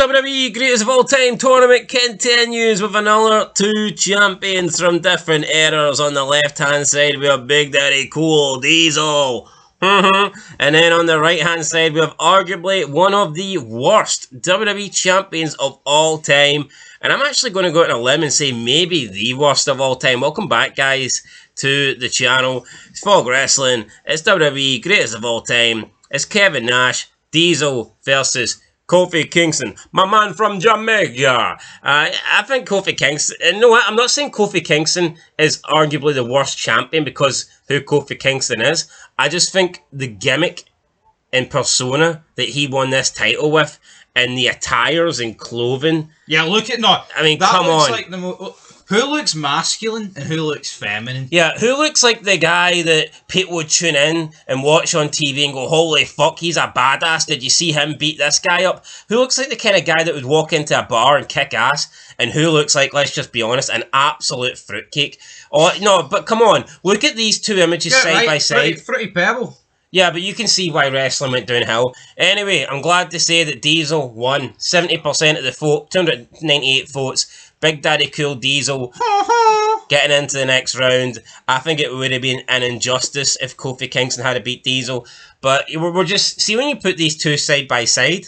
WWE Greatest of All Time tournament continues with another two champions from different eras. On the left hand side we have Big Daddy Cool Diesel. And then on the right hand side we have arguably one of the worst WWE champions of all time. And I'm actually going to go out on a limb and say maybe the worst of all time. Welcome back, guys, to the channel. It's Fog Wrestling. It's WWE Greatest of All Time. It's Kevin Nash, Diesel versus Kofi Kingston, my man from Jamaica. I think Kofi Kingston, no, I'm not saying Kofi Kingston is arguably the worst champion because who Kofi Kingston is. I just think the gimmick and persona that he won this title with, and the attires and clothing. Yeah, look at no. I mean, that come looks on. Like who looks masculine and who looks feminine? Yeah, who looks like the guy that people would tune in and watch on TV and go, holy fuck, he's a badass. Did you see him beat this guy up? Who looks like the kind of guy that would walk into a bar and kick ass? And who looks like, let's just be honest, an absolute fruitcake? Oh, no, but come on. Look at these two images side by side. Fruity Pebble. Yeah, but you can see why wrestling went downhill. Anyway, I'm glad to say that Diesel won. 70% of the vote, 298 votes. Big Daddy Cool Diesel getting into the next round. I think it would have been an injustice if Kofi Kingston had to beat Diesel. But we're just... See, when you put these two side by side,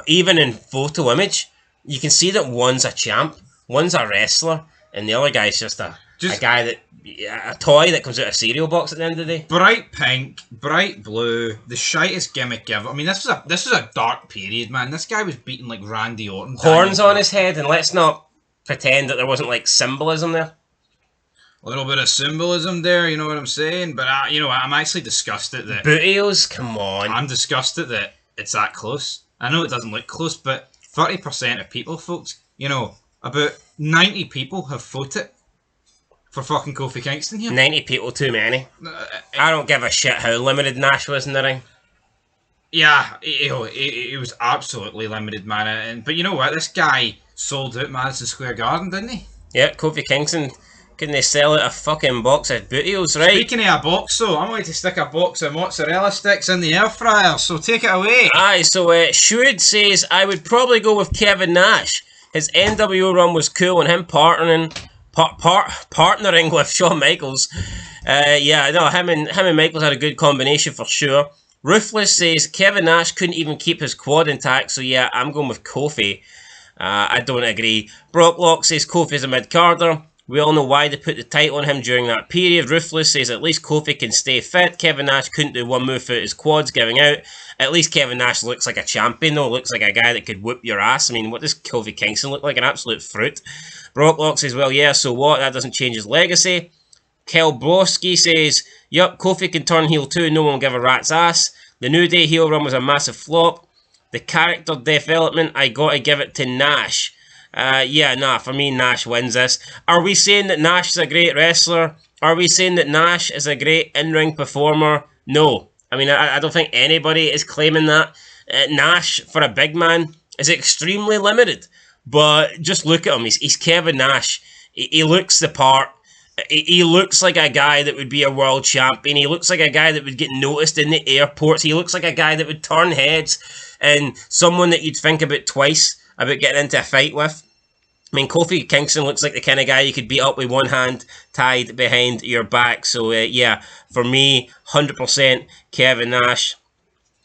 even in photo image, you can see that one's a champ, one's a wrestler, and the other guy's just a guy that... a toy that comes out of a cereal box at the end of the day. Bright pink, bright blue, the shittest gimmick ever. I mean, this was a dark period, man. This guy was beating like Randy Orton. Horns on his head, and let's not pretend that there wasn't like symbolism there. A little bit of symbolism there, you know what I'm saying? But you know, I'm actually disgusted that... Bootios, come on. I'm disgusted that it's that close. I know it doesn't look close, but 30% of people, folks, you know, about 90 people have voted for fucking Kofi Kingston here. 90 people too many. I don't give a shit how limited Nash was in the ring. Yeah, it was absolutely limited, man. But you know what? This guy sold out Madison Square Garden, didn't he? Yeah, Kofi Kingston. Couldn't they sell out a fucking box of bootios, right? Speaking of a box, though, I'm going to stick a box of mozzarella sticks in the air fryer, so take it away. Aye, so Should says, I would probably go with Kevin Nash. His NWO run was cool, and him partnering with Shawn Michaels. Yeah, no, him and Michaels had a good combination for sure. Ruthless says, Kevin Nash couldn't even keep his quad intact, so yeah, I'm going with Kofi. I don't agree. Brocklock says Kofi's a mid-carder. We all know why they put the title on him during that period. Ruthless says at least Kofi can stay fit. Kevin Nash couldn't do one move without his quads giving out. At least Kevin Nash looks like a champion though. Looks like a guy that could whoop your ass. I mean, what does Kofi Kingston look like? An absolute fruit. Brocklock says, well, yeah, so what? That doesn't change his legacy. Kel Broski says, yup, Kofi can turn heel too. No one will give a rat's ass. The New Day heel run was a massive flop. The character development, I gotta give it to Nash. Yeah, nah, for me, Nash wins this. Are we saying that Nash is a great wrestler? Are we saying that Nash is a great in-ring performer? No. I mean, I don't think anybody is claiming that. Nash, for a big man, is extremely limited. But just look at him. He's Kevin Nash. He looks the part. He looks like a guy that would be a world champion. He looks like a guy that would get noticed in the airports. He looks like a guy that would turn heads. And someone that you'd think about twice about getting into a fight with. I mean, Kofi Kingston looks like the kind of guy you could beat up with one hand tied behind your back. So, yeah, for me, 100% Kevin Nash.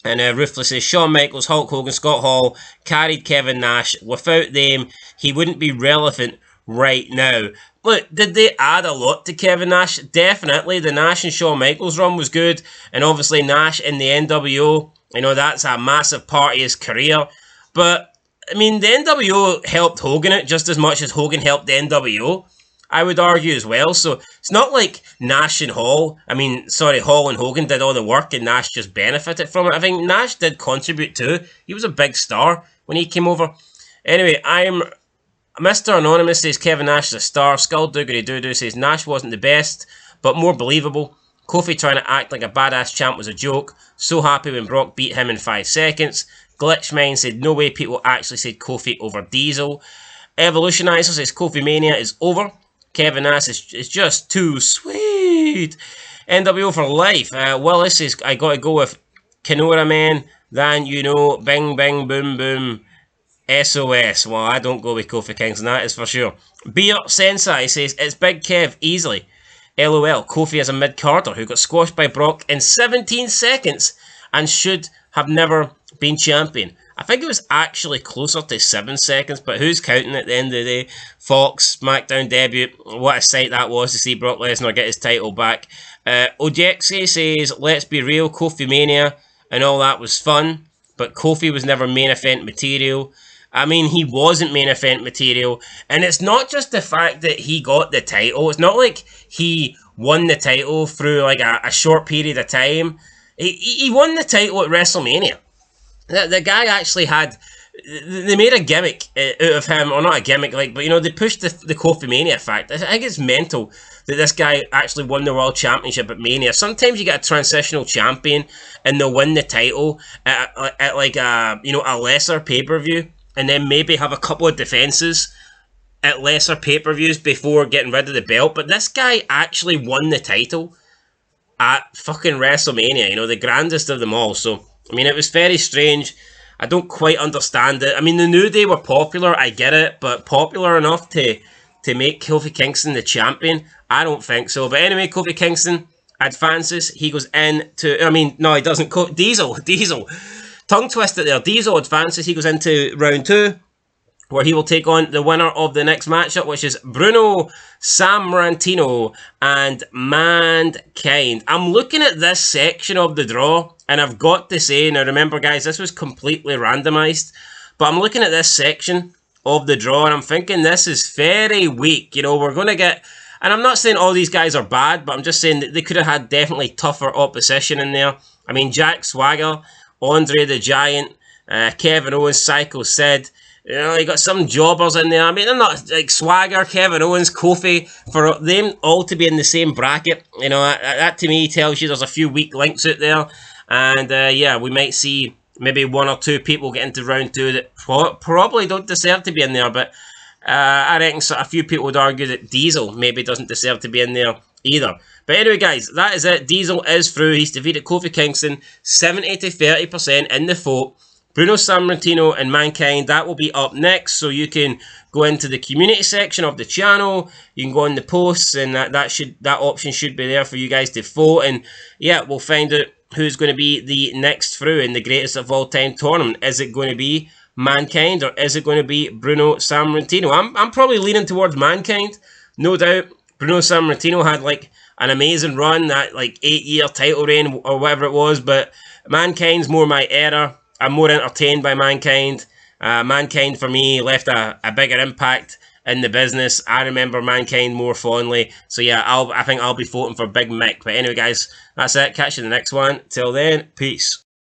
And Ruthless says, Shawn Michaels, Hulk Hogan, Scott Hall carried Kevin Nash. Without them, he wouldn't be relevant right now. Look, did they add a lot to Kevin Nash? Definitely. The Nash and Shawn Michaels run was good. And obviously Nash in the NWO, you know, that's a massive part of his career. But I mean, the NWO helped Hogan out just as much as Hogan helped the NWO, I would argue as well. So it's not like Nash and Hall, Hall and Hogan did all the work and Nash just benefited from it. I think Nash did contribute too. He was a big star when he came over. Anyway, Mr. Anonymous says Kevin Nash is a star. Skullduggery Doo-Doo says Nash wasn't the best, but more believable. Kofi trying to act like a badass champ was a joke. So happy when Brock beat him in 5 seconds. Glitchmine said, no way people actually said Kofi over Diesel. Evolutionizer says KOFIMANIA is over. Kevin Nash is just too sweet. NWO for life. Willis says, I gotta go with Kenora Man. Then, you know, bing, bing, boom, boom. SOS. Well, I don't go with Kofi Kingston, that is for sure. Beer Sensei says, it's Big Kev, easily. LOL, Kofi is a mid-carder who got squashed by Brock in 17 seconds and should have never been champion. I think it was actually closer to 7 seconds, but who's counting at the end of the day? Fox, SmackDown debut, what a sight that was to see Brock Lesnar get his title back. Ojexe says, let's be real, KOFIMANIA and all that was fun, but Kofi was never main event material. I mean, he wasn't main event material, and it's not just the fact that he got the title. It's not like he won the title through like a short period of time. He won the title at WrestleMania. The guy actually had... They made a gimmick out of him, or not a gimmick, like, but you know, they pushed the KOFIMANIA fact. I think it's mental that this guy actually won the World Championship at Mania. Sometimes you get a transitional champion and they'll win the title at like a, you know, a lesser pay-per-view, and then maybe have a couple of defenses at lesser pay-per-views before getting rid of the belt. But this guy actually won the title at fucking WrestleMania, you know, the grandest of them all. So, I mean, it was very strange. I don't quite understand it. I mean, the New Day were popular, I get it, but popular enough to make Kofi Kingston the champion? I don't think so. But anyway, Kofi Kingston advances. He goes into... I mean, no, he doesn't. Diesel. Tongue twisted there. Diesel advances. He goes into round 2, where he will take on the winner of the next matchup, which is Bruno Sammartino and Mankind. I'm looking at this section of the draw, and I've got to say, now remember guys, this was completely randomised, but I'm looking at this section of the draw, and I'm thinking this is very weak. You know, we're going to get... And I'm not saying all these guys are bad, but I'm just saying that they could have had definitely tougher opposition in there. I mean, Jack Swagger, Andre the Giant, Kevin Owens, Psycho Sid. You know, you got some jobbers in there. I mean, they're not like Swagger, Kevin Owens, Kofi. For them all to be in the same bracket, you know, that to me tells you there's a few weak links out there. And yeah, we might see maybe 1 or 2 people get into round 2 that probably don't deserve to be in there. But I reckon a few people would argue that Diesel maybe doesn't deserve to be in there either. But anyway, guys, that is it. Diesel is through. He's defeated Kofi Kingston 70 to 30% in the vote. Bruno Sammartino and Mankind, that will be up next, so you can go into the community section of the channel. You can go in the posts, and that option should be there for you guys to vote. And yeah, we'll find out who's going to be the next through in the greatest of all time tournament. Is it going to be Mankind, or is it going to be Bruno Sammartino? I'm probably leaning towards Mankind, no doubt. Bruno Sammartino had like an amazing run, that like 8-year title reign or whatever it was, but Mankind's more my era. I'm more entertained by Mankind. Mankind, for me, left a bigger impact in the business. I remember Mankind more fondly. So, yeah, I think I'll be voting for Big Mick. But anyway, guys, that's it. Catch you in the next one. Till then, peace.